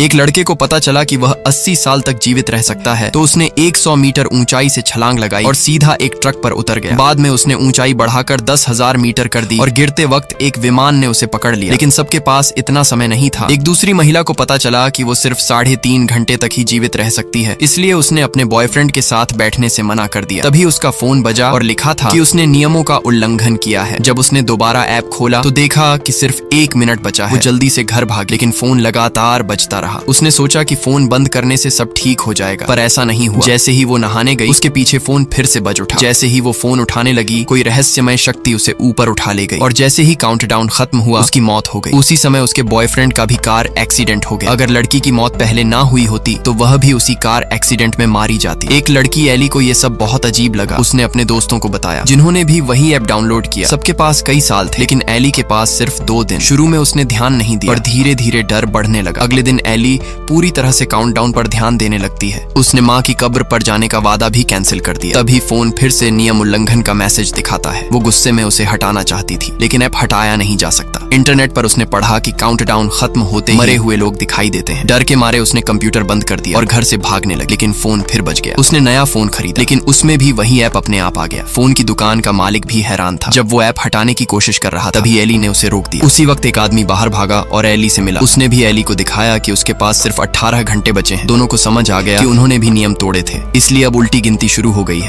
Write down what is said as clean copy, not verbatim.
एक लड़के को पता चला कि वह 80 साल तक जीवित रह सकता है, तो उसने 100 मीटर ऊंचाई से छलांग लगाई और सीधा एक ट्रक पर उतर गया। बाद में उसने ऊंचाई बढ़ाकर 10,000 मीटर कर दी और गिरते वक्त एक विमान ने उसे पकड़ लिया, लेकिन सबके पास इतना समय नहीं था। एक दूसरी महिला को पता चला कि वो सिर्फ 3.5 घंटे तक ही जीवित रह सकती है, इसलिए उसने अपने बॉयफ्रेंड के साथ बैठने से मना कर दिया। तभी उसका फोन बजा और लिखा था कि उसने नियमों का उल्लंघन किया है। जब उसने दोबारा ऐप खोला तो देखा कि सिर्फ 1 मिनट बचा है। वो जल्दी से घर भाग, लेकिन फोन लगातार बजता रहा। उसने सोचा कि फोन बंद करने से सब ठीक हो जाएगा, पर ऐसा नहीं हुआ। जैसे ही वो नहाने गई, उसके पीछे फोन फिर से बज उठा। जैसे ही वो फोन उठाने लगी, कोई रहस्यमय शक्ति उसे ऊपर उठा ले गई और जैसे ही काउंटडाउन खत्म हुआ, उसकी मौत हो गई। उसी समय उसके बॉयफ्रेंड का भी कार एक्सीडेंट हो गया। अगर लड़की की मौत पहले ना हुई होती तो वह भी उसी कार एक्सीडेंट में मारी जाती। एक लड़की एली को ये सब बहुत अजीब लगा। उसने अपने दोस्तों को बताया, जिन्होंने भी वही ऐप डाउनलोड किया। सबके पास कई साल थे, लेकिन एली के पास सिर्फ 2 दिन। शुरू में उसने ध्यान नहीं दिया, पर धीरे धीरे डर बढ़ने लगा। अगले दिन एली पूरी तरह से काउंटडाउन पर ध्यान देने लगती है। उसने माँ की कब्र पर जाने का वादा भी कैंसिल कर दिया। तभी फोन फिर से नियम उल्लंघन का मैसेज दिखाता है। वो गुस्से में उसे हटाना चाहती थी, लेकिन ऐप हटाया नहीं जा सकता। इंटरनेट पर उसने पढ़ा कि काउंटडाउन खत्म होते ही मरे हुए लोग दिखाई देते हैं। डर के मारे उसने कंप्यूटर बंद कर दिया और घर से भागने लगी, लेकिन फोन फिर बज गया। उसने नया फोन खरीदा, लेकिन उसमें भी वही ऐप अपने आप आ गया। फोन की दुकान का मालिक भी हैरान था। जब वो ऐप हटाने की कोशिश कर रहा था, तभी एली ने उसे रोक दिया। उसी वक्त एक आदमी बाहर भागा और एली से मिला। उसने भी एली को दिखाया कि उसके पास सिर्फ 18 घंटे बचे हैं। दोनों को समझ आ गया कि उन्होंने भी नियम तोड़े थे, इसलिए अब उल्टी गिनती शुरू हो गई है।